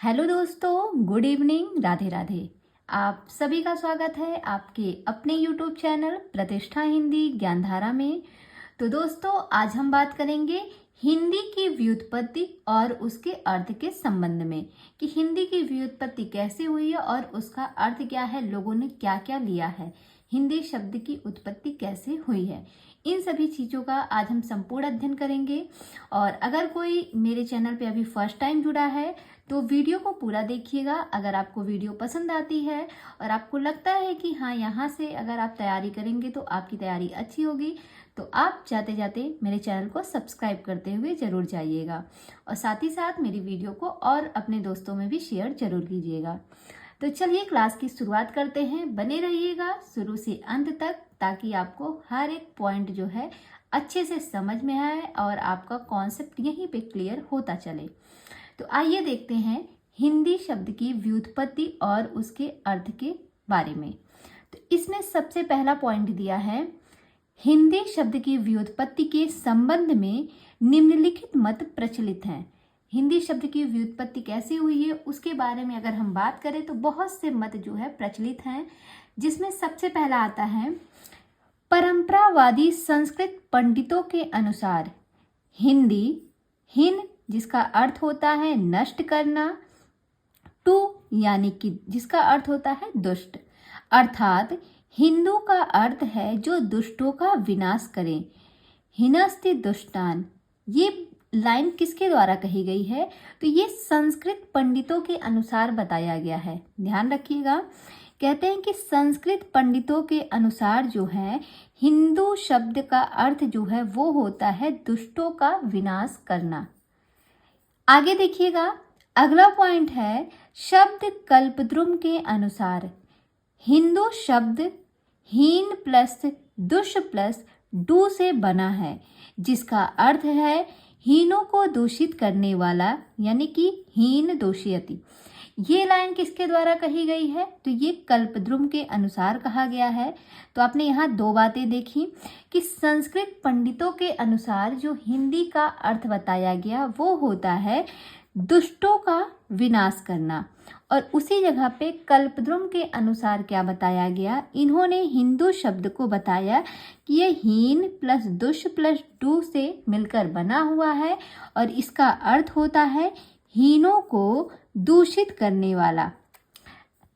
Hello दोस्तों, good evening, Radhe Radhe. आप सभी का स्वागत है आपके अपने यूट्यूब चैनल प्रतिष्ठा हिंदी ज्ञानधारा में। तो दोस्तों, आज हम बात करेंगे हिंदी की व्युत्पत्ति और उसके अर्थ के संबंध में कि हिंदी की व्युत्पत्ति कैसे हुई है और उसका अर्थ क्या है, लोगों ने क्या क्या लिया है, हिंदी शब्द की उत्पत्ति कैसे हुई है। इन सभी चीज़ों का आज हम संपूर्ण अध्ययन करेंगे। और अगर कोई मेरे चैनल पे अभी फर्स्ट टाइम जुड़ा है तो वीडियो को पूरा देखिएगा। अगर आपको वीडियो पसंद आती है और आपको लगता है कि हाँ, यहाँ से अगर आप तैयारी करेंगे तो आपकी तैयारी अच्छी होगी, तो आप जाते जाते मेरे चैनल को सब्सक्राइब करते हुए ज़रूर जाइएगा और साथ ही साथ मेरी वीडियो को और अपने दोस्तों में भी शेयर ज़रूर कीजिएगा। तो चलिए क्लास की शुरुआत करते हैं। बने रहिएगा शुरू से अंत तक ताकि आपको हर एक पॉइंट जो है अच्छे से समझ में आए और आपका कॉन्सेप्ट यहीं पे क्लियर होता चले। तो आइए देखते हैं हिंदी शब्द की व्युत्पत्ति और उसके अर्थ के बारे में। तो इसमें सबसे पहला पॉइंट दिया है, हिंदी शब्द की व्युत्पत्ति के संबंध में निम्नलिखित मत प्रचलित हैं। हिंदी शब्द की व्युत्पत्ति कैसे हुई है उसके बारे में अगर हम बात करें तो बहुत से मत जो है प्रचलित हैं, जिसमें सबसे पहला आता है, परंपरावादी संस्कृत पंडितों के अनुसार हिंदी हिन जिसका अर्थ होता है नष्ट करना, टू यानी कि जिसका अर्थ होता है दुष्ट, अर्थात हिंदू का अर्थ है जो दुष्टों का विनाश करे, हिनस्ति दुष्टान। ये लाइन किसके द्वारा कही गई है? तो ये संस्कृत पंडितों के अनुसार बताया गया है। ध्यान रखिएगा, कहते हैं कि संस्कृत पंडितों के अनुसार जो है हिंदू शब्द का अर्थ जो है वो होता है दुष्टों का विनाश करना। आगे देखिएगा, अगला पॉइंट है, शब्द कल्पद्रुम के अनुसार हिंदू शब्द हीन प्लस दुष्ट प्लस डू से बना है, जिसका अर्थ है हीनों को दूषित करने वाला, यानी कि हीन दोषयति। ये लाइन किसके द्वारा कही गई है? तो ये कल्पद्रुम के अनुसार कहा गया है। तो आपने यहाँ दो बातें देखी कि संस्कृत पंडितों के अनुसार जो हिंदी का अर्थ बताया गया वो होता है दुष्टों का विनाश करना, और उसी जगह पे कल्पद्रुम के अनुसार क्या बताया गया? इन्होंने हिंदू शब्द को बताया कि ये हीन प्लस दुष्ट प्लस डू से मिलकर बना हुआ है और इसका अर्थ होता है हीनों को दूषित करने वाला।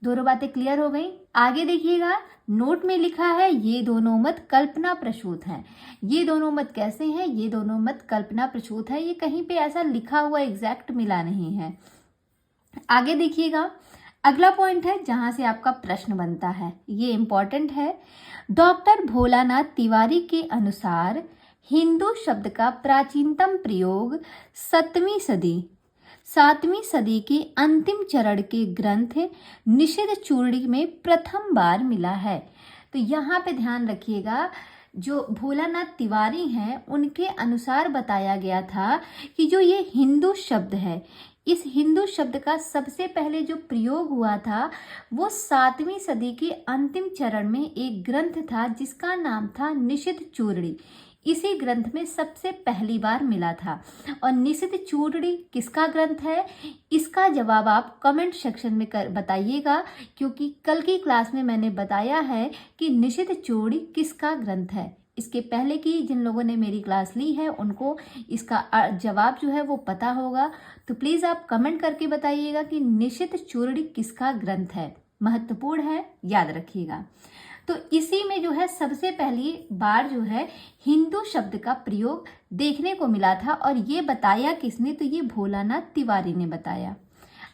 दोनों बातें क्लियर हो गई। आगे देखिएगा, नोट में लिखा है ये दोनों मत कल्पना प्रसूत हैं। ये दोनों मत कैसे हैं? ये दोनों मत कल्पना प्रसूत है, ये कहीं पे ऐसा लिखा हुआ एग्जैक्ट मिला नहीं है। आगे देखिएगा, अगला पॉइंट है जहां से आपका प्रश्न बनता है, ये इंपॉर्टेंट है। डॉक्टर भोलानाथ तिवारी के अनुसार हिंदू शब्द का प्राचीनतम प्रयोग 7वीं सदी के अंतिम चरण के ग्रंथ निषिद्ध चूर्णी में प्रथम बार मिला है। तो यहाँ पे ध्यान रखिएगा, जो भोलानाथ तिवारी हैं उनके अनुसार बताया गया था कि जो ये हिंदू शब्द है, इस हिंदू शब्द का सबसे पहले जो प्रयोग हुआ था वो 7वीं सदी के अंतिम चरण में एक ग्रंथ था जिसका नाम था निषिद्ध चूर्णी। इसी ग्रंथ में सबसे पहली बार मिला था। और निषिद्ध चूर्णी किसका ग्रंथ है, इसका जवाब आप कमेंट सेक्शन में बताइएगा, क्योंकि कल की क्लास में मैंने बताया है कि निषिद्ध चूर्णी किसका ग्रंथ है। इसके पहले की जिन लोगों ने मेरी क्लास ली है उनको इसका जवाब जो है वो पता होगा। तो प्लीज़ आप कमेंट करके बताइएगा कि निषिद्ध चूर्णी किसका ग्रंथ है, महत्वपूर्ण है, याद रखिएगा। तो इसी में जो है सबसे पहली बार जो है हिंदू शब्द का प्रयोग देखने को मिला था, और ये बताया किसने? तो ये भोलानाथ तिवारी ने बताया।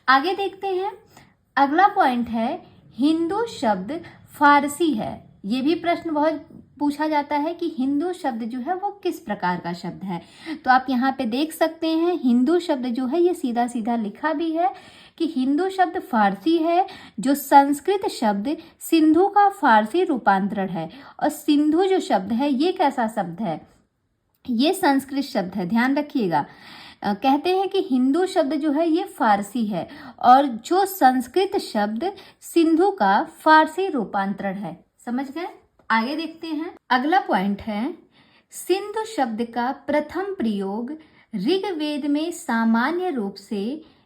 आगे देखते हैं, अगला पॉइंट है, हिंदू शब्द फारसी है। ये भी प्रश्न बहुत पूछा जाता है कि हिंदू शब्द जो है वो किस प्रकार का शब्द है। तो आप यहाँ पे देख सकते हैं, हिंदू शब्द जो है ये सीधा सीधा लिखा भी है कि हिंदू शब्द फारसी है, जो संस्कृत शब्द सिंधु का फारसी रूपांतरण है। और सिंधु जो शब्द है ये कैसा शब्द है? ये संस्कृत शब्द है, ध्यान रखिएगा। कहते हैं कि हिंदू शब्द जो है ये फारसी है और जो संस्कृत शब्द सिंधु का फारसी रूपांतरण है। समझ गए? आगे देखते हैं, अगला पॉइंट है, सिंधु शब्द का प्रथम प्रयोग ऋग्वेद में सामान्य रूप से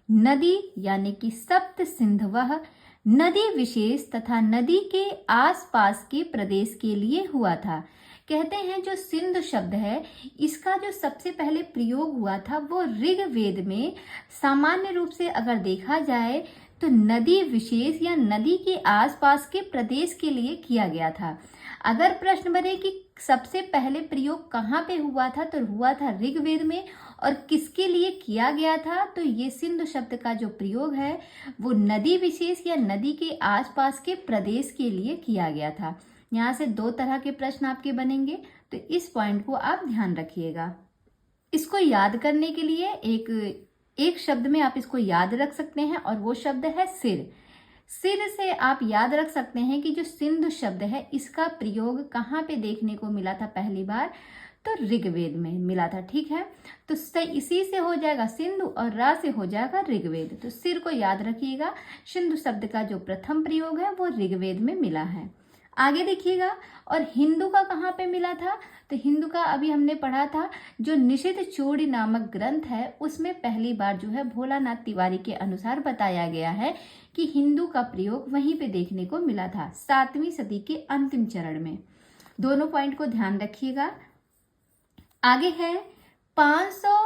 नदी यानी कि सप्त सिंधवः, नदी विशेष तथा नदी के आसपास के प्रदेश के लिए हुआ था। कहते हैं जो सिंधु शब्द है इसका जो सबसे पहले प्रयोग हुआ था वो ऋग्वेद में सामान्य रूप से अगर देखा जाए तो नदी विशेष या नदी के आसपास के प्रदेश के लिए किया गया था। अगर प्रश्न बने कि सबसे पहले प्रयोग कहाँ पे हुआ था तो हुआ था ऋग्वेद में, और किसके लिए किया गया था तो ये सिंधु शब्द का जो प्रयोग है वो नदी विशेष या नदी के आसपास के प्रदेश के लिए किया गया था। यहाँ से दो तरह के प्रश्न आपके बनेंगे, तो इस पॉइंट को आप ध्यान रखिएगा। इसको याद करने के लिए एक शब्द में आप इसको याद रख सकते हैं और वो शब्द है सिर। सिर से आप याद रख सकते हैं कि जो सिंधु शब्द है इसका प्रयोग कहाँ पे देखने को मिला था पहली बार, तो ऋग्वेद में मिला था। ठीक है, तो इसी से हो जाएगा सिंधु और रा से हो जाएगा ऋग्वेद। तो सिर को याद रखिएगा, सिंधु शब्द का जो प्रथम प्रयोग है वो ऋग्वेद में मिला है। आगे देखिएगा, और हिंदू का कहाँ पे मिला था, तो हिंदू का अभी हमने पढ़ा था जो निषिद्ध चूड़ी नामक ग्रंथ है उसमें पहली बार जो है भोलानाथ तिवारी के अनुसार बताया गया है कि हिंदू का प्रयोग वहीं पे देखने को मिला था 7वीं सदी के अंतिम चरण में। दोनों पॉइंट को ध्यान रखिएगा। आगे है 500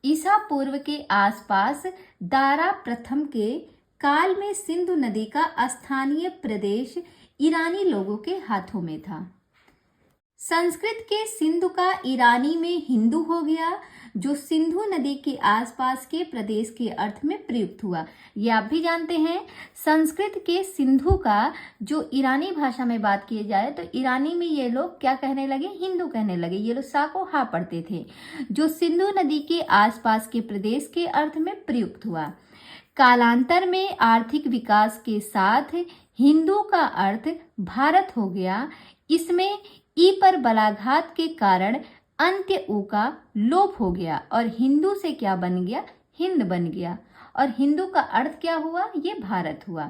ईसा पूर्व के आसपास दारा प्रथम के काल में सिंधु नदी का स्थानीय प्रदेश ईरानी लोगों के हाथों में था। संस्कृत के सिंधु का ईरानी में हिंदू हो गया, जो सिंधु नदी के आसपास के प्रदेश के अर्थ में प्रयुक्त हुआ। ये आप भी जानते हैं, संस्कृत के सिंधु का जो ईरानी भाषा में बात की जाए तो ईरानी में ये लोग क्या कहने लगे, हिंदू कहने लगे। ये लोग सा को हा पढ़ते थे, जो सिंधु नदी के आसपास के प्रदेश के अर्थ में प्रयुक्त हुआ। कालांतर में आर्थिक विकास के साथ हिंदू का अर्थ भारत हो गया। इसमें ई पर बलाघात के कारण अंत्य ऊ का लोप हो गया और हिंदू से क्या बन गया, हिंद बन गया, और हिंदू का अर्थ क्या हुआ, ये भारत हुआ।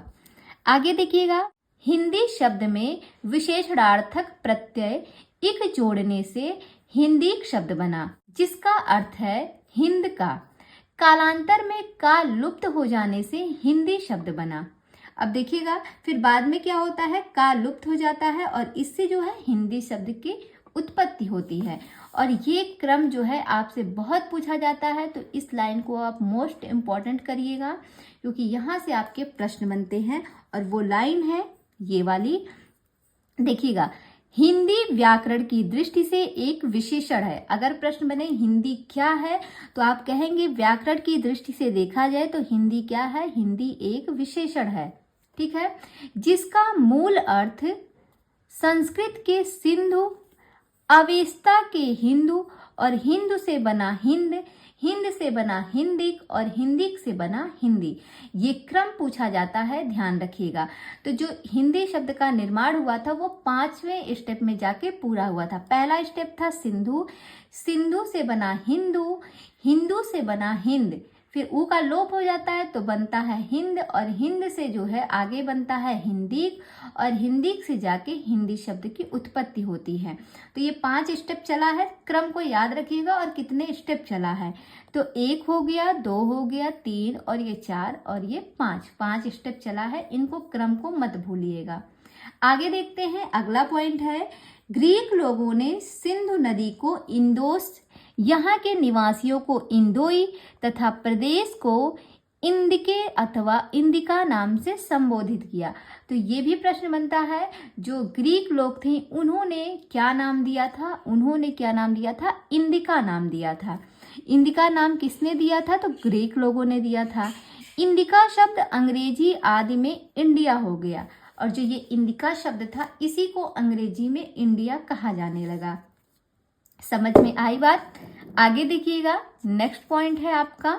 आगे देखिएगा, हिंदी शब्द में विशेषणार्थक प्रत्यय इक जोड़ने से हिंदी शब्द बना, जिसका अर्थ है हिंद का। कालांतर में का लुप्त हो जाने से हिंदी शब्द बना। अब देखिएगा फिर बाद में क्या होता है, का लुप्त हो जाता है और इससे जो है हिंदी शब्द की उत्पत्ति होती है। और ये क्रम जो है आपसे बहुत पूछा जाता है, तो इस लाइन को आप मोस्ट इम्पॉर्टेंट करिएगा क्योंकि यहाँ से आपके प्रश्न बनते हैं। और वो लाइन है ये वाली, देखिएगा, हिंदी व्याकरण की दृष्टि से एक विशेषण है। अगर प्रश्न बने हिंदी क्या है तो आप कहेंगे व्याकरण की दृष्टि से देखा जाए तो हिंदी क्या है, हिंदी एक विशेषण है। ठीक है, जिसका मूल अर्थ संस्कृत के सिंधु, अवेस्ता के हिंदू और हिंदू से बना हिंद, हिंद से बना हिंदिक और हिंदिक से बना हिंदी। ये क्रम पूछा जाता है, ध्यान रखिएगा। तो जो हिंदी शब्द का निर्माण हुआ था वो 5वें स्टेप में जाके पूरा हुआ था। पहला स्टेप था सिंधु, सिंधु से बना हिंदू, हिंदू से बना हिंद, फिर ऊ का लोप हो जाता है तो बनता है हिंद, और हिंद से जो है आगे बनता है हिंदीक, और हिंदीक से जाके हिंदी शब्द की उत्पत्ति होती है। तो ये 5 स्टेप चला है, क्रम को याद रखिएगा। और कितने स्टेप चला है, तो 1 हो गया, 2 हो गया, 3 और ये 4 और ये 5 स्टेप चला है। इनको क्रम को मत भूलिएगा। आगे देखते हैं, अगला पॉइंट है, ग्रीक लोगों ने सिंधु नदी को इंदोस, यहाँ के निवासियों को इंदोई तथा प्रदेश को इंदिके अथवा इंदिका नाम से संबोधित किया। तो ये भी प्रश्न बनता है, जो ग्रीक लोग थे उन्होंने क्या नाम दिया था, उन्होंने क्या नाम दिया था, इंदिका नाम दिया था। इंदिका नाम किसने दिया था, तो ग्रीक लोगों ने दिया था। इंदिका शब्द अंग्रेजी आदि में इंडिया हो गया, और जो ये इंदिका शब्द था इसी को अंग्रेजी में इंडिया कहा जाने लगा। समझ में आई बात। आगे देखिएगा, नेक्स्ट पॉइंट है आपका,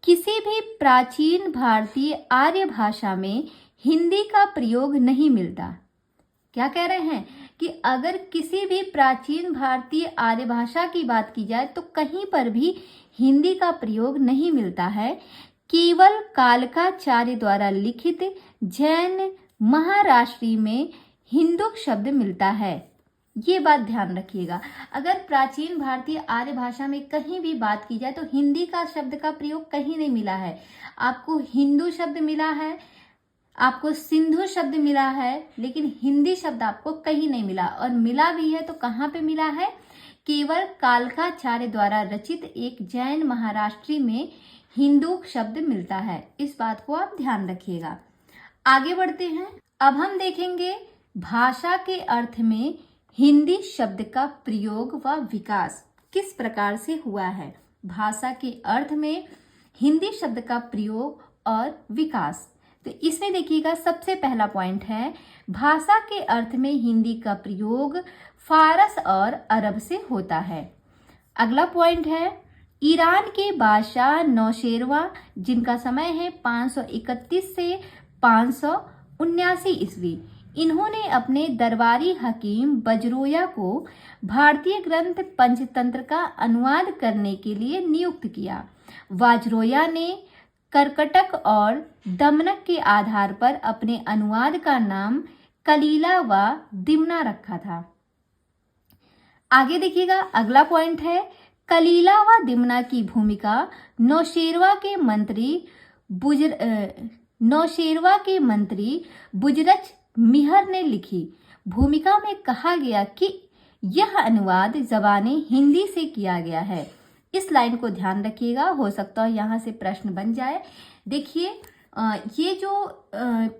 किसी भी प्राचीन भारतीय आर्य भाषा में हिंदी का प्रयोग नहीं मिलता। क्या कह रहे हैं कि अगर किसी भी प्राचीन भारतीय आर्य भाषा की बात की जाए तो कहीं पर भी हिंदी का प्रयोग नहीं मिलता है। केवल कालकाचार्य द्वारा लिखित जैन महाराष्ट्री में हिंदू शब्द मिलता है। ये बात ध्यान रखिएगा। अगर प्राचीन भारतीय आर्य भाषा में कहीं भी बात की जाए तो हिंदी का शब्द का प्रयोग कहीं नहीं मिला है। आपको हिंदू शब्द मिला है, आपको सिंधु शब्द मिला है, लेकिन हिंदी शब्द आपको कहीं नहीं मिला। और मिला भी है तो कहाँ पे मिला है? केवल कालकाचार्य द्वारा रचित एक जैन महाराष्ट्री में हिंदू शब्द मिलता है। इस बात को आप ध्यान रखिएगा। आगे बढ़ते हैं। अब हम देखेंगे भाषा के अर्थ में हिंदी शब्द का प्रयोग व विकास किस प्रकार से हुआ है। भाषा के अर्थ में हिंदी शब्द का प्रयोग और विकास, तो इसमें देखिएगा सबसे पहला पॉइंट है भाषा के अर्थ में हिंदी का प्रयोग फारस और अरब से होता है। अगला पॉइंट है ईरान के बादशाह नौशेरवा, जिनका समय है 531 से 579 ईस्वी, इन्होंने अपने दरबारी हकीम बजरोया को भारतीय ग्रंथ पंचतंत्र का अनुवाद करने के लिए नियुक्त किया। वाजरोया ने कर्कटक और दमनक के आधार पर अपने अनुवाद का नाम कलीला व दिमना रखा था। आगे देखिएगा, अगला पॉइंट है कलीला व दिमना की भूमिका नौशेरवा के मंत्री बुजरच मिहर ने लिखी। भूमिका में कहा गया कि यह अनुवाद ज़बाने हिंदी से किया गया है। इस लाइन को ध्यान रखिएगा, हो सकता है यहाँ से प्रश्न बन जाए। देखिए ये जो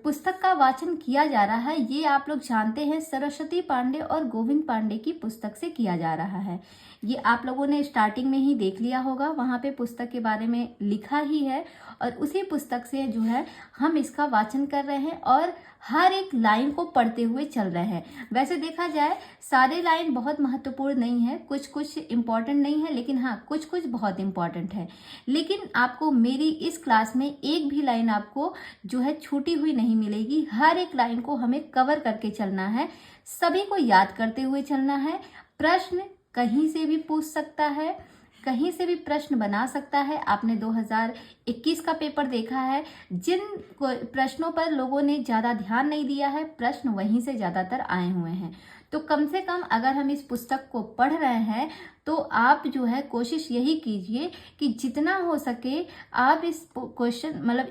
पुस्तक का वाचन किया जा रहा है ये आप लोग जानते हैं सरस्वती पांडे और गोविंद पांडे की पुस्तक से किया जा रहा है। ये आप लोगों ने स्टार्टिंग में ही देख लिया होगा, वहाँ पे पुस्तक के बारे में लिखा ही है और उसी पुस्तक से जो है हम इसका वाचन कर रहे हैं और हर एक लाइन को पढ़ते हुए चल रहे हैं। वैसे देखा जाए सारे लाइन बहुत महत्वपूर्ण नहीं है, कुछ कुछ इम्पॉर्टेंट नहीं है, लेकिन हाँ कुछ कुछ बहुत इम्पॉर्टेंट है। लेकिन आपको मेरी इस क्लास में एक भी लाइन आपको जो है छूटी हुई नहीं मिलेगी। हर एक लाइन को हमें कवर करके चलना है, सभी को याद करते हुए चलना है। प्रश्न कहीं से भी पूछ सकता है, कहीं से भी प्रश्न बना सकता है। आपने 2021 का पेपर देखा है, जिन प्रश्नों पर लोगों ने ज़्यादा ध्यान नहीं दिया है प्रश्न वहीं से ज़्यादातर आए हुए हैं। तो कम से कम अगर हम इस पुस्तक को पढ़ रहे हैं तो आप जो है कोशिश यही कीजिए कि जितना हो सके आप इस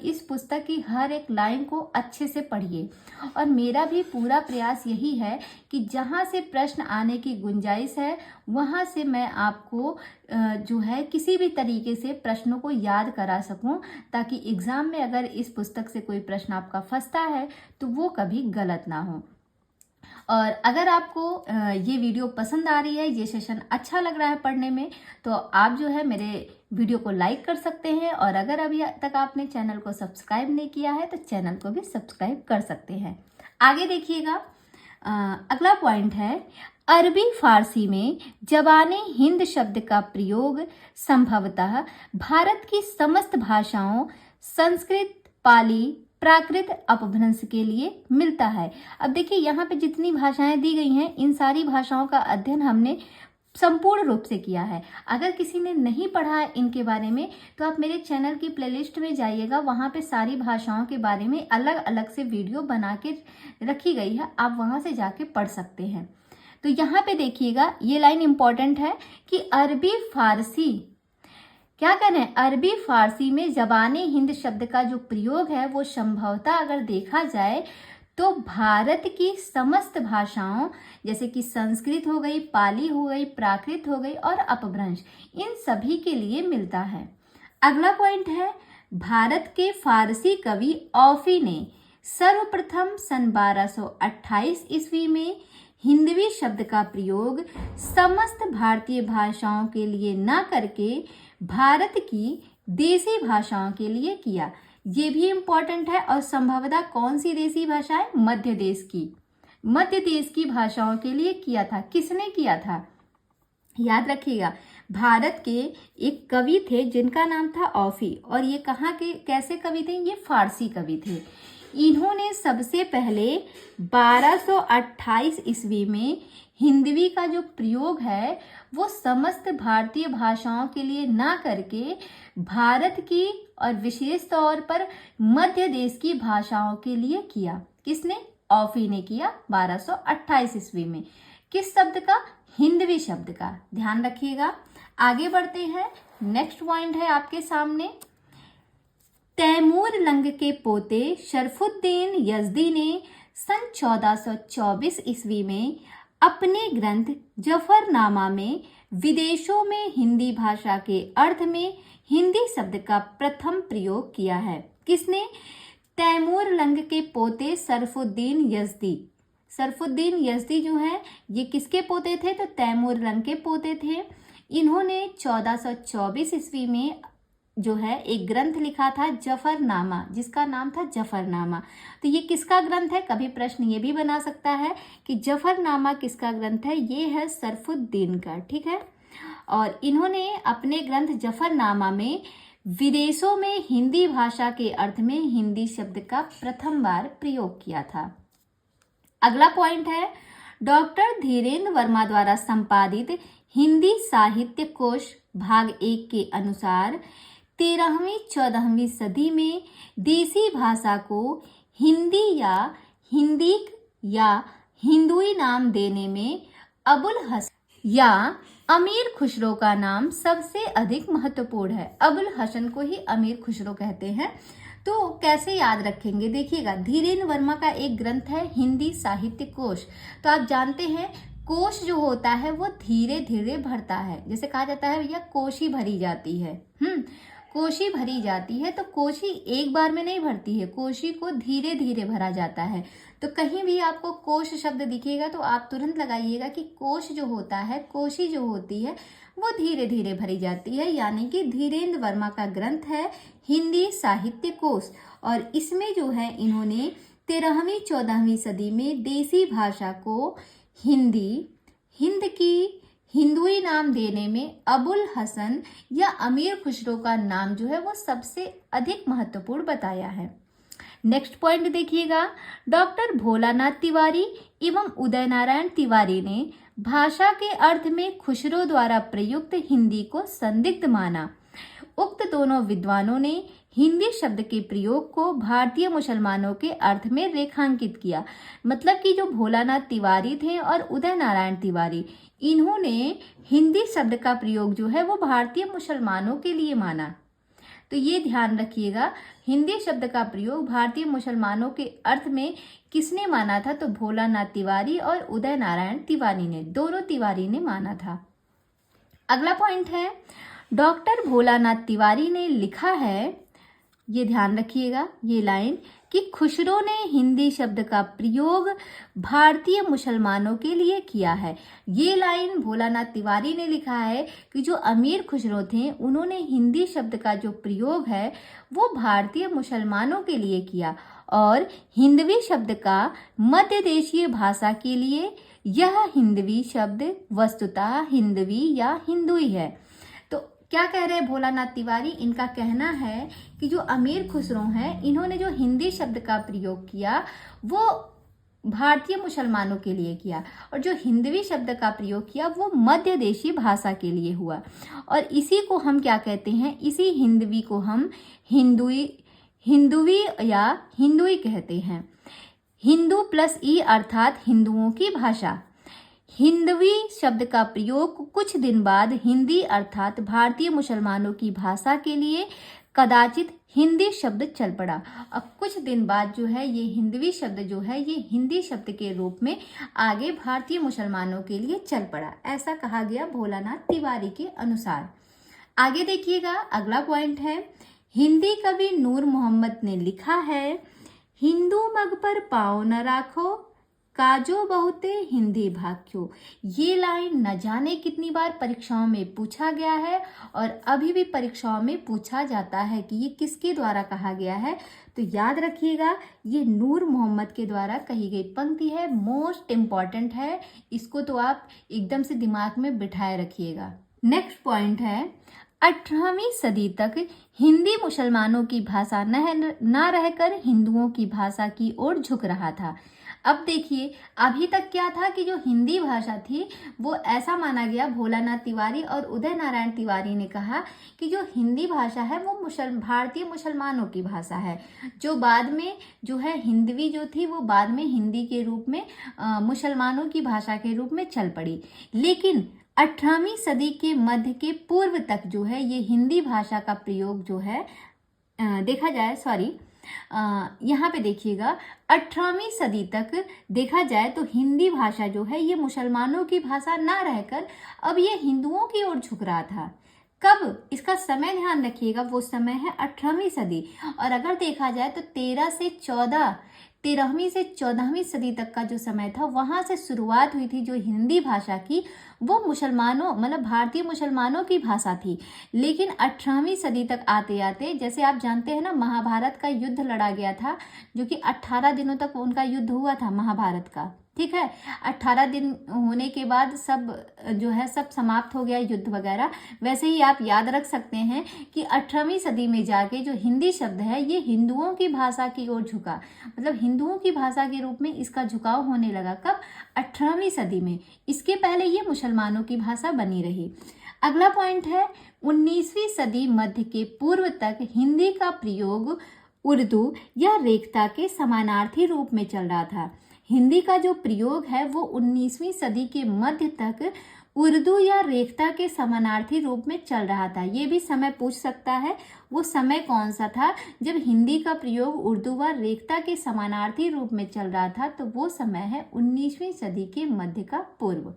इस पुस्तक की हर एक लाइन को अच्छे से पढ़िए। और मेरा भी पूरा प्रयास यही है कि जहाँ से प्रश्न आने की गुंजाइश है वहाँ से मैं आपको जो है किसी भी तरीके से प्रश्नों को याद करा सकूं, ताकि एग्ज़ाम में अगर इस पुस्तक से कोई प्रश्न आपका फंसता है तो वो कभी गलत ना हो। और अगर आपको ये वीडियो पसंद आ रही है, ये सेशन अच्छा लग रहा है पढ़ने में, तो आप जो है मेरे वीडियो को लाइक कर सकते हैं। और अगर अभी तक आपने चैनल को सब्सक्राइब नहीं किया है तो चैनल को भी सब्सक्राइब कर सकते हैं। आगे देखिएगा, अगला पॉइंट है अरबी फारसी में ज़बाने हिंद शब्द का प्रयोग संभवतः भारत की समस्त भाषाओं संस्कृत, पाली, प्राकृत, अपभ्रंश के लिए मिलता है। अब देखिए यहाँ पे जितनी भाषाएं दी गई हैं इन सारी भाषाओं का अध्ययन हमने संपूर्ण रूप से किया है। अगर किसी ने नहीं पढ़ा है इनके बारे में तो आप मेरे चैनल की प्लेलिस्ट में जाइएगा, वहाँ पे सारी भाषाओं के बारे में अलग अलग से वीडियो बना के रखी गई है, आप वहाँ से जाके पढ़ सकते हैं। तो यहाँ पे देखिएगा ये लाइन इंपॉर्टेंट है कि अरबी फारसी क्या कर रहे हैं, अरबी फारसी में ज़बाने हिंद शब्द का जो प्रयोग है वो संभवतः अगर देखा जाए तो भारत की समस्त भाषाओं जैसे कि संस्कृत हो गई, पाली हो गई, प्राकृत हो गई और अपभ्रंश, इन सभी के लिए मिलता है। अगला पॉइंट है भारत के फारसी कवि औफी ने सर्वप्रथम सन 1228 ईस्वी में हिंदवी शब्द का प्रयोग समस्त भारतीय भाषाओं के लिए न करके भारत की देसी भाषाओं के लिए किया। ये भी इम्पोर्टेंट है। और संभवतः कौन सी देसी भाषा है, मध्य देश की भाषाओं के लिए किया था। किसने किया था, याद रखिएगा, भारत के एक कवि थे जिनका नाम था औफी, और ये कहाँ के कैसे कवि थे, ये फारसी कवि थे। इन्होंने सबसे पहले 1228 ईस्वी में हिंदवी का जो प्रयोग है वो समस्त भारतीय भाषाओं के लिए ना करके भारत की और विशेष तौर पर मध्य देश की भाषाओं के लिए किया। किसने, औफी ने किया 1228 ईस्वी में। किस शब्द का? हिंदवी शब्द का। ध्यान रखिएगा। आगे बढ़ते हैं। नेक्स्ट पॉइंट है आपके सामने, तैमूर लंग के पोते शरफुद्दीन यज़दी ने सन 1424 ईस्वी में अपने ग्रंथ जफरनामा में विदेशों में हिंदी भाषा के अर्थ में हिंदी शब्द का प्रथम प्रयोग किया है। किसने? तैमूर लंग के पोते शरफुद्दीन यज़दी। शरफुद्दीन यज़दी जो है ये किसके पोते थे? तो तैमूर लंग के पोते थे। इन्होंने 1424 ईस्वी में जो है एक ग्रंथ लिखा था जफरनामा, जिसका नाम था जफरनामा। तो ये किसका ग्रंथ है? कभी प्रश्न ये भी बना सकता है कि जफरनामा किसका ग्रंथ है? ये है शरफुद्दीन का। ठीक है। और इन्होंने अपने ग्रंथ जफरनामा में विदेशों में हिंदी भाषा के अर्थ में हिंदी शब्द का प्रथम बार प्रयोग किया था। अगला पॉइंट है, डॉक्टर धीरेन्द्र वर्मा द्वारा संपादित हिंदी साहित्य कोश भाग 1 के अनुसार 13वीं-14वीं सदी में देसी भाषा को हिंदी या हिंदीक या हिंदुई नाम देने में अबुल हसन या अमीर खुसरो का नाम सबसे अधिक महत्वपूर्ण है। अबुल हसन को ही अमीर खुसरो कहते हैं। तो कैसे याद रखेंगे? देखिएगा, धीरेन्द्र वर्मा का एक ग्रंथ है हिंदी साहित्य कोश। तो आप जानते हैं कोश जो होता है वो धीरे धीरे भरता है। जैसे कहा जाता है भैया कोशी भरी जाती है। कोशी भरी जाती है। तो कोशी एक बार में नहीं भरती है, कोशी को धीरे धीरे भरा जाता है। तो कहीं भी आपको कोश शब्द दिखेगा तो आप तुरंत लगाइएगा कि कोश जो होता है, कोशी जो होती है वो धीरे धीरे भरी जाती है। यानी कि धीरेन्द्र वर्मा का ग्रंथ है हिंदी साहित्य कोश। और इसमें जो है इन्होंने 13वीं-14वीं सदी में देसी भाषा को हिंद की हिंदुई नाम देने में अबुल हसन या अमीर खुसरो का नाम जो है वो सबसे अधिक महत्वपूर्ण बताया है। नेक्स्ट पॉइंट देखिएगा, डॉक्टर भोलानाथ तिवारी एवं उदय नारायण तिवारी ने भाषा के अर्थ में खुसरो द्वारा प्रयुक्त हिंदी को संदिग्ध माना। उक्त दोनों विद्वानों ने हिंदी शब्द के प्रयोग को भारतीय मुसलमानों के अर्थ में रेखांकित किया। मतलब कि जो भोलानाथ तिवारी थे और उदय नारायण तिवारी, इन्होंने हिंदी शब्द का प्रयोग जो है वो भारतीय मुसलमानों के लिए माना। तो ये ध्यान रखिएगा, हिंदी शब्द का प्रयोग भारतीय मुसलमानों के अर्थ में किसने माना था? तो भोलानाथ तिवारी और उदय नारायण तिवारी ने, दोनों तिवारी ने माना था। अगला पॉइंट है, डॉक्टर भोलानाथ तिवारी ने लिखा है, ये ध्यान रखिएगा ये लाइन, कि खुसरो ने हिंदी शब्द का प्रयोग भारतीय मुसलमानों के लिए किया है। ये लाइन भोलानाथ तिवारी ने लिखा है कि जो अमीर खुसरो थे उन्होंने हिंदी शब्द का जो प्रयोग है वो भारतीय मुसलमानों के लिए किया और हिंदवी शब्द का मध्य देशीय भाषा के लिए यह हिंदवी शब्द वस्तुतः हिंदवी या हिंदुई है। तो क्या कह रहे हैं भोलानाथ तिवारी? इनका कहना है कि जो अमीर खुसरो हैं इन्होंने जो हिंदी शब्द का प्रयोग किया वो भारतीय मुसलमानों के लिए किया और जो हिंदवी शब्द का प्रयोग किया वो मध्य देशी भाषा के लिए हुआ। और इसी को हम क्या कहते हैं? इसी हिंदवी को हम हिंदुवी या हिंदुई कहते हैं। हिंदू प्लस ई अर्थात हिंदुओं की भाषा। हिंदवी शब्द का प्रयोग कुछ दिन बाद हिंदी अर्थात भारतीय मुसलमानों की भाषा के लिए कदाचित हिंदी शब्द चल पड़ा। अब कुछ दिन बाद जो है ये हिंदवी शब्द जो है ये हिंदी शब्द के रूप में आगे भारतीय मुसलमानों के लिए चल पड़ा, ऐसा कहा गया भोलानाथ तिवारी के अनुसार। आगे देखिएगा, अगला पॉइंट है, हिंदी कवि नूर मोहम्मद ने लिखा है, हिंदू मग पर पाँव न राखो काजो बहुते हिंदी भाख्यो। ये लाइन न जाने कितनी बार परीक्षाओं में पूछा गया है और अभी भी परीक्षाओं में पूछा जाता है कि ये किसके द्वारा कहा गया है। तो याद रखिएगा ये नूर मोहम्मद के द्वारा कही गई पंक्ति है, मोस्ट इम्पॉर्टेंट है, इसको तो आप एकदम से दिमाग में बिठाए रखिएगा। नेक्स्ट पॉइंट है, 18वीं सदी तक हिंदी मुसलमानों की भाषा न रहकर हिंदुओं की भाषा की ओर झुक रहा था। अब देखिए, अभी तक क्या था कि जो हिंदी भाषा थी वो ऐसा माना गया, भोलानाथ तिवारी और उदय नारायण तिवारी ने कहा कि जो हिंदी भाषा है वो भारतीय मुसलमानों की भाषा है, जो बाद में जो है हिंदवी जो थी वो बाद में हिंदी के रूप में मुसलमानों की भाषा के रूप में चल पड़ी। लेकिन 18वीं सदी के मध्य के पूर्व तक जो है ये हिंदी भाषा का प्रयोग जो है देखा जाए, यहाँ पे देखिएगा, 18वीं सदी तक देखा जाए तो हिंदी भाषा जो है ये मुसलमानों की भाषा ना रहकर अब ये हिंदुओं की ओर झुक रहा था। कब, इसका समय ध्यान रखिएगा, वो समय है 18वीं सदी। और अगर देखा जाए तो 13वीं से 14वीं सदी तक का जो समय था वहां से शुरुआत हुई थी जो हिंदी भाषा की, वो मुसलमानों मतलब भारतीय मुसलमानों की भाषा थी। लेकिन 18वीं सदी तक आते आते, जैसे आप जानते हैं ना, महाभारत का युद्ध लड़ा गया था, जो कि 18 दिनों तक उनका युद्ध हुआ था महाभारत का, ठीक है। 18 दिन होने के बाद सब जो है सब समाप्त हो गया युद्ध वगैरह। वैसे ही आप याद रख सकते हैं कि 18वीं सदी में जाके जो हिंदी शब्द है ये हिंदुओं की भाषा की ओर झुका, मतलब हिंदुओं की भाषा के रूप में इसका झुकाव होने लगा। कब, 18वीं सदी में। इसके पहले ये मुसलमानों की भाषा बनी रही। अगला पॉइंट है, 19वीं सदी मध्य के पूर्व तक हिंदी का प्रयोग उर्दू या रेखता के समानार्थी रूप में चल रहा था। हिंदी का जो प्रयोग है वो 19वीं सदी के मध्य तक उर्दू या रेखता के समानार्थी रूप में चल रहा था। ये भी समय पूछ सकता है, वो समय कौन सा था जब हिंदी का प्रयोग उर्दू व रेखता के समानार्थी रूप में चल रहा था, तो वो समय है 19वीं सदी के मध्य का पूर्व।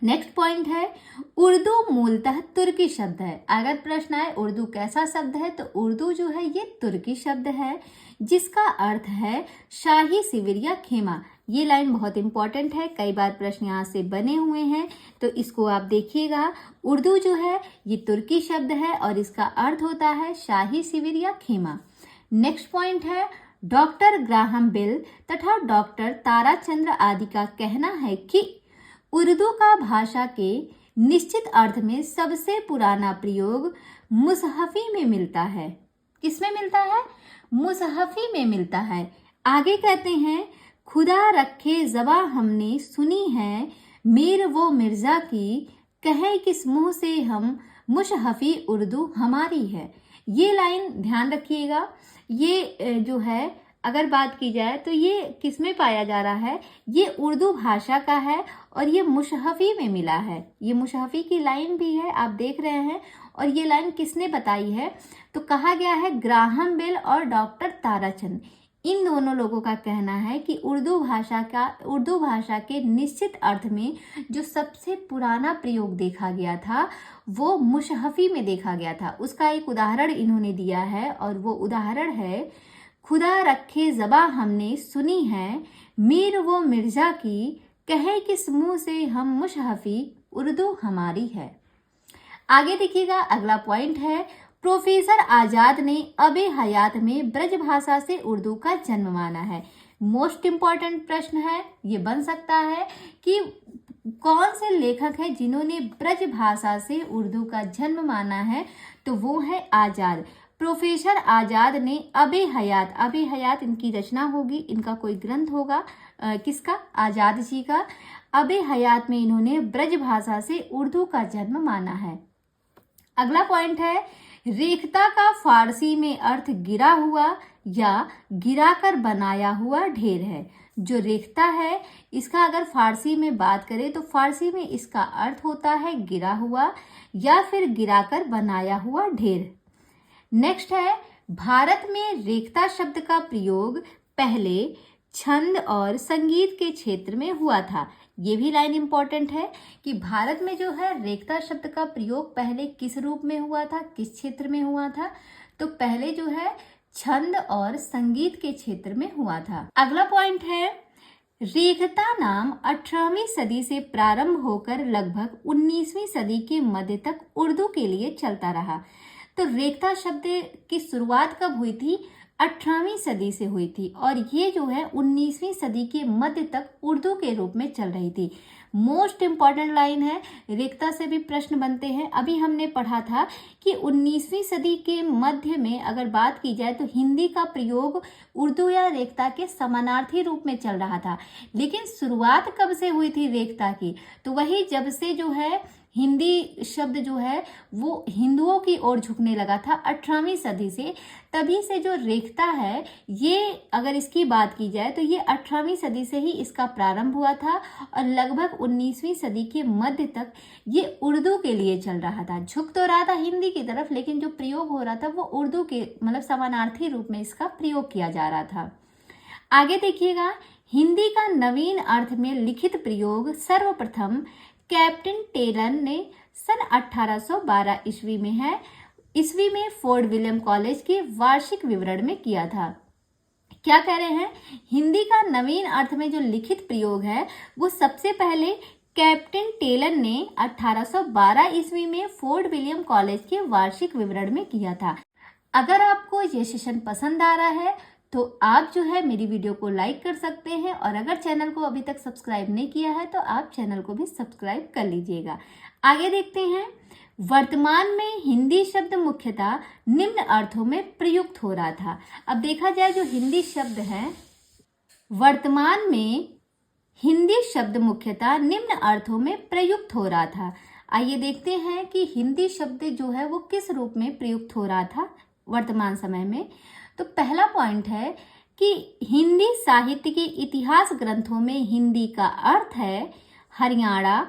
नेक्स्ट पॉइंट है, उर्दू मूलतः तुर्की शब्द है। अगर प्रश्न आए उर्दू कैसा शब्द है, तो उर्दू जो है ये तुर्की शब्द है जिसका अर्थ है शाही शिविर या खेमा। ये लाइन बहुत इंपॉर्टेंट है, कई बार प्रश्न यहाँ से बने हुए हैं, तो इसको आप देखिएगा। उर्दू जो है ये तुर्की शब्द है और इसका अर्थ होता है शाही शिविर या खेमा। नेक्स्ट पॉइंट है, डॉक्टर ग्राहम बेल तथा डॉक्टर ताराचंद्र आदि का कहना है कि उर्दू का भाषा के निश्चित अर्थ में सबसे पुराना प्रयोग मुसहफी में मिलता है। किसमें मिलता है? मुसहफी में मिलता है। आगे कहते हैं, खुदा रखे ज़बा हमने सुनी है, मीर वो मिर्ज़ा की, कहे किस मुँह से हम, मुसहफी उर्दू हमारी है। ये लाइन ध्यान रखिएगा। ये जो है अगर बात की जाए तो ये किस में पाया जा रहा है, ये उर्दू भाषा का है और ये मुसहफी में मिला है। ये मुसहफी की लाइन भी है, आप देख रहे हैं। और ये लाइन किसने बताई है, तो कहा गया है ग्राहम बेल और डॉक्टर ताराचंद, इन दोनों लोगों का कहना है कि उर्दू भाषा के निश्चित अर्थ में जो सबसे पुराना प्रयोग देखा गया था वो मुसहफी में देखा गया था। उसका एक उदाहरण इन्होंने दिया है और वो उदाहरण है, खुदा रखे ज़बा हमने सुनी है, मीर वो मिर्ज़ा की, कहे किस मुँह से हम, मुसहफी उर्दू हमारी है। आगे देखिएगा, अगला पॉइंट है, प्रोफेसर आजाद ने अबे हयात में ब्रज भाषा से उर्दू का जन्म माना है। मोस्ट इम्पॉर्टेंट प्रश्न है, ये बन सकता है कि कौन से लेखक हैं जिन्होंने ब्रज भाषा से उर्दू का जन्म माना है, तो वो है आजाद। प्रोफेसर आजाद ने अबे हयात इनकी रचना होगी, इनका कोई ग्रंथ होगा, किसका, आजाद जी का। अबे हयात में इन्होंने ब्रज भाषा से उर्दू का जन्म माना है। अगला पॉइंट है, रेखता का फारसी में अर्थ गिरा हुआ या गिराकर बनाया हुआ ढेर है। जो रेखता है इसका अगर फारसी में बात करें तो फारसी में इसका अर्थ होता है गिरा हुआ या फिर गिराकर बनाया हुआ ढेर। नेक्स्ट है, भारत में रेखता शब्द का प्रयोग पहले छंद और संगीत के क्षेत्र में हुआ था। ये भी लाइन इंपॉर्टेंट है कि भारत में जो है रेखता शब्द का प्रयोग पहले किस रूप में हुआ था, किस क्षेत्र में हुआ था, तो पहले जो है छंद और संगीत के क्षेत्र में हुआ था। अगला पॉइंट है, रेखता नाम 18वीं सदी से प्रारंभ होकर लगभग 19वीं सदी के मध्य तक उर्दू के लिए चलता रहा। तो रेखता शब्द की शुरुआत कब हुई थी? 18वीं सदी से हुई थी और ये जो है 19वीं सदी के मध्य तक उर्दू के रूप में चल रही थी। मोस्ट इम्पॉर्टेंट लाइन है, रेखता से भी प्रश्न बनते हैं। अभी हमने पढ़ा था कि 19वीं सदी के मध्य में अगर बात की जाए तो हिंदी का प्रयोग उर्दू या रेखता के समानार्थी रूप में चल रहा था। लेकिन शुरुआत कब से हुई थी रेखता की? तो वही जब से जो है हिंदी शब्द जो है वो हिंदुओं की ओर झुकने लगा था 18वीं सदी से। तभी से जो रेखता है, ये अगर इसकी बात की जाए तो ये 18वीं सदी से ही इसका प्रारंभ हुआ था और लगभग 19वीं सदी के मध्य तक ये उर्दू के लिए चल रहा था। झुक तो रहा था हिंदी की तरफ, लेकिन जो प्रयोग हो रहा था वो उर्दू के मतलब समानार्थी रूप में इसका प्रयोग किया जा रहा था। आगे देखिएगा, हिंदी का नवीन अर्थ में लिखित प्रयोग सर्वप्रथम कैप्टन टेलर ने सन 1812 ईस्वी में है ईस्वी में फोर्ट विलियम कॉलेज के वार्षिक विवरण में किया था। क्या कह रहे हैं? हिंदी का नवीन अर्थ में जो लिखित प्रयोग है वो सबसे पहले कैप्टन टेलर ने 1812 ईस्वी में फोर्ट विलियम कॉलेज के वार्षिक विवरण में किया था। अगर आपको ये सेशन पसंद आ रहा है तो आप जो है मेरी वीडियो को लाइक कर सकते हैं, और अगर चैनल को अभी तक सब्सक्राइब नहीं किया है तो आप चैनल को भी सब्सक्राइब कर लीजिएगा। आगे देखते हैं, वर्तमान में हिंदी शब्द मुख्यतः निम्न अर्थों में प्रयुक्त हो रहा था। अब देखा जाए जो हिंदी शब्द है, वर्तमान में हिंदी शब्द मुख्यतः निम्न अर्थों में प्रयुक्त हो रहा था। आइए देखते हैं कि हिंदी शब्द जो है वो किस रूप में प्रयुक्त हो रहा था वर्तमान समय में। तो पहला पॉइंट है कि हिंदी साहित्य के इतिहास ग्रंथों में हिंदी का अर्थ है हरियाणा,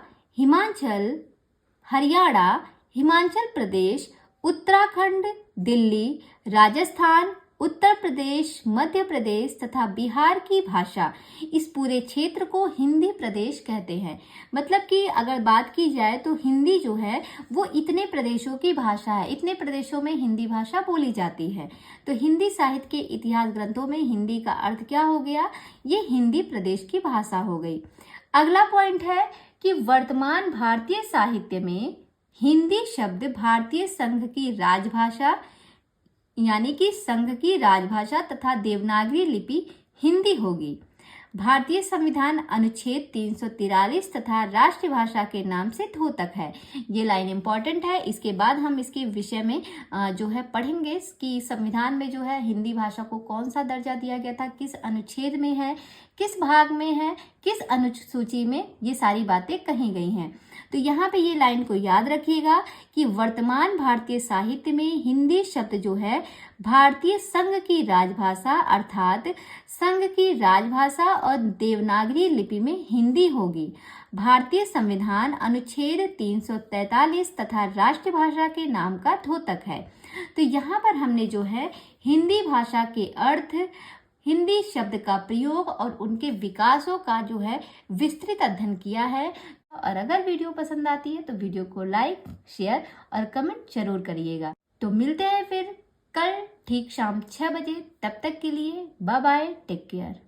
हिमाचल प्रदेश, उत्तराखंड, दिल्ली, राजस्थान, उत्तर प्रदेश, मध्य प्रदेश तथा बिहार की भाषा। इस पूरे क्षेत्र को हिंदी प्रदेश कहते हैं। मतलब कि अगर बात की जाए तो हिंदी जो है वो इतने प्रदेशों की भाषा है, इतने प्रदेशों में हिंदी भाषा बोली जाती है। तो हिंदी साहित्य के इतिहास ग्रंथों में हिंदी का अर्थ क्या हो गया? ये हिंदी प्रदेश की भाषा हो गई। अगला पॉइंट है कि वर्तमान भारतीय साहित्य में हिंदी शब्द भारतीय संघ की राजभाषा यानी कि संघ की राजभाषा तथा देवनागरी लिपि हिंदी होगी। भारतीय संविधान अनुच्छेद 343 तथा राष्ट्रीय भाषा के नाम से द्योतक है। ये लाइन इंपॉर्टेंट है। इसके बाद हम इसके विषय में जो है पढ़ेंगे कि संविधान में जो है हिंदी भाषा को कौन सा दर्जा दिया गया था, किस अनुच्छेद में है, किस भाग में है, किस अनुसूची में ये सारी बातें कही गई हैं। तो यहाँ पे ये लाइन को याद रखिएगा कि वर्तमान भारतीय साहित्य में हिंदी शब्द जो है भारतीय संघ की राजभाषा अर्थात संघ की राजभाषा और देवनागरी लिपि में हिंदी होगी। भारतीय संविधान अनुच्छेद 343 तथा राष्ट्रीय भाषा के नाम का द्योतक है। तो यहाँ पर हमने जो है हिंदी भाषा के अर्थ, हिंदी शब्द का प्रयोग और उनके विकासों का जो है विस्तृत अध्ययन किया है। और अगर वीडियो पसंद आती है तो वीडियो को लाइक, शेयर और कमेंट जरूर करिएगा। तो मिलते हैं फिर कल ठीक शाम 6 बजे। तब तक के लिए बाय बाय, टेक केयर।